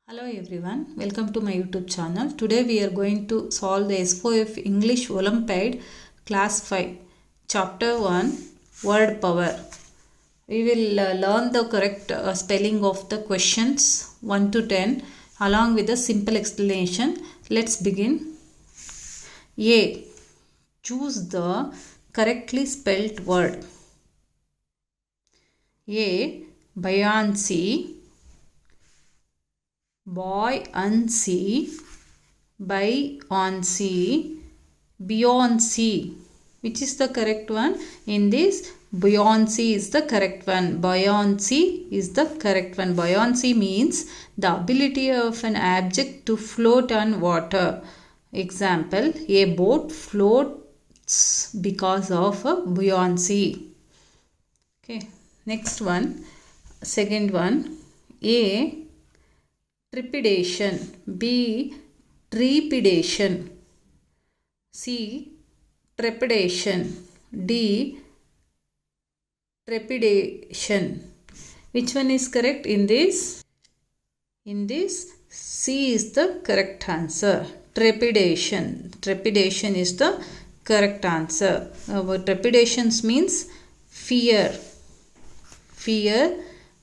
Hello everyone, welcome to my YouTube channel. Today we are going to solve the S4F English Olympiad Class 5 Chapter 1 Word Power. We will learn the correct spelling of the questions 1 to 10 along with a simple explanation. Let's begin. A. Choose the correctly spelled word. A. Buoyancy, buoyancy, buoyancy, buoyancy. Which is the correct one? In this, buoyancy is the correct one. Buoyancy is the correct one. Buoyancy means the ability of an object to float on water. Example, a boat floats because of a buoyancy. Okay, next one, second one. A. Trepidation, B. Trepidation, C. Trepidation, D. Trepidation. Which one is correct in this? In this, C is the correct answer. Trepidation. Trepidation is the correct answer. Trepidations means fear. Fear,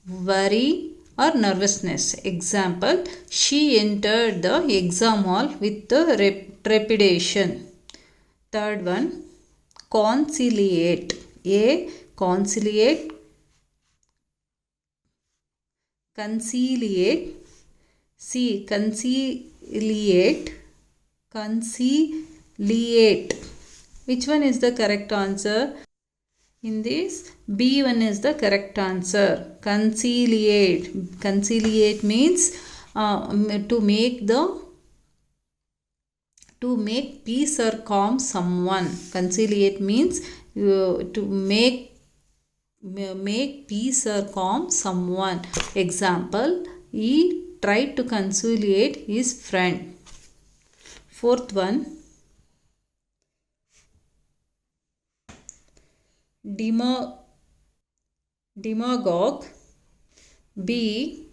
worry, or nervousness. Example, she entered the exam hall with the trepidation. Third one, conciliate. A. Conciliate, conciliate. C. Conciliate, conciliate. Which one is the correct answer? In this, B1 is the correct answer. Conciliate. Conciliate means to make peace or calm someone. Conciliate means to make peace or calm someone. Example, he tried to conciliate his friend. Fourth one, demagogue, B.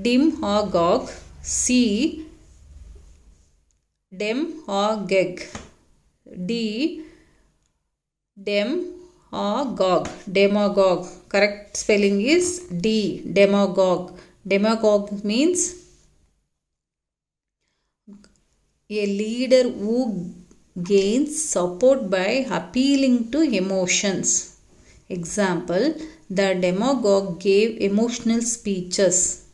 Demagogue, C. Demagogue, D. Demagogue. Demagogue. Correct spelling is D. Demagogue. Demagogue means a leader who gains support by appealing to emotions. Example, the demagogue gave emotional speeches.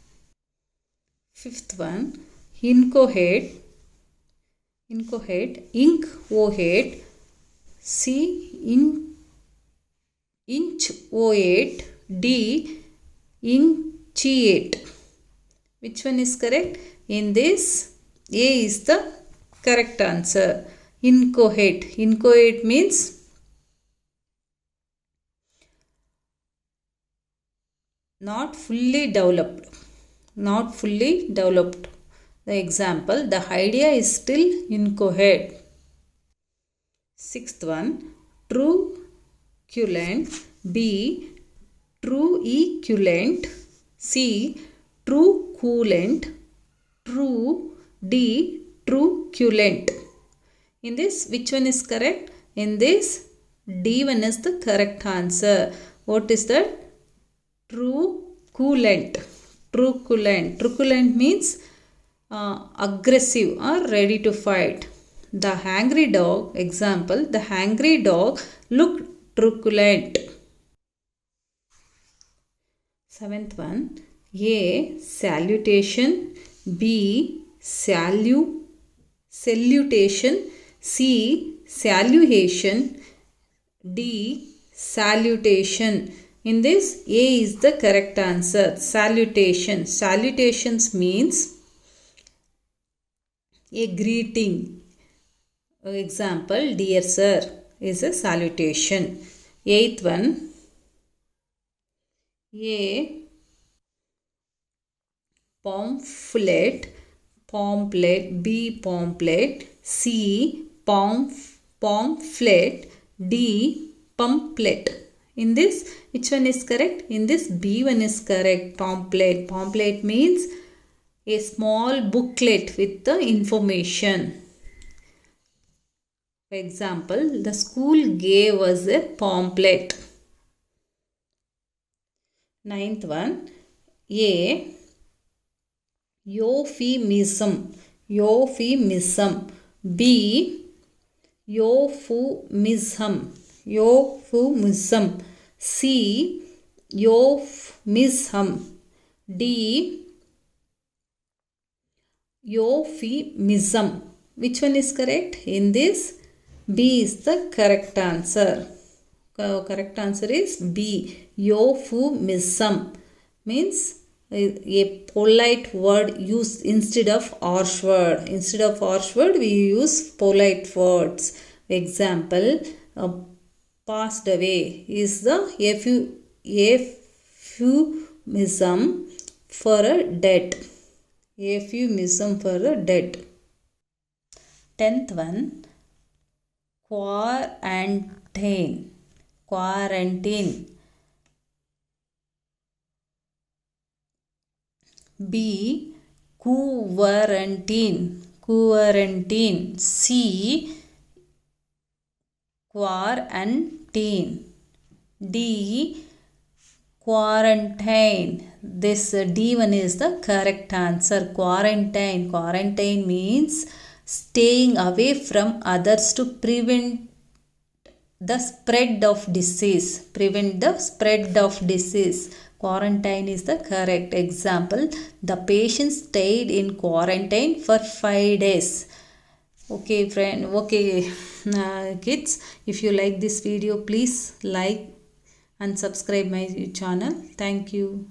Fifth one, incoherent, incoherent, C. Inchoate, D. Initiate. Which one is correct? In this, A is the correct answer. Incoherent. Incoherent means not fully developed. Not fully developed. The example, the idea is still incoherent. Sixth one, truculent, B. Truculent, C. Truculent, true, D. Truculent. In this, which one is correct? In this, D1 is the correct answer. What is that? Truculent. Truculent. Truculent means aggressive or ready to fight. The angry dog, example, the angry dog looked truculent. Seventh one, A. Salutation, B. Salutation, C. Salutation, D. Salutation. In this, A is the correct answer. Salutation. Salutations means a greeting. Example, dear sir is a salutation. Eighth one, A. Pamphlet, B. Pamphlet, C. Pamphlet, D. Pamphlet. In this, which one is correct? In this, B one is correct. Pamphlet. Pamphlet means a small booklet with the information. For example, the school gave us a pamphlet. Ninth one, A. Euphemism. Euphemism. B. Euphemism. Euphemism. C. Euphemism. D. Euphemism. Which one is correct? In this, B is the correct answer. Correct answer is B. Euphemism means a polite word used instead of harsh word. Instead of harsh word, we use polite words. Example, passed away is the euphemism for a dead. Euphemism for a dead. 10th one, quarantine. Quarantine. B. Quarantine. Quarantine. C. Quarantine. D. Quarantine. This D one is the correct answer. Quarantine. Quarantine means staying away from others to prevent the spread of disease. Prevent the spread of disease. Quarantine is the correct example. The patient stayed in quarantine for 5 days. Okay, friend. Okay, kids. If you like this video, please like and subscribe my channel. Thank you.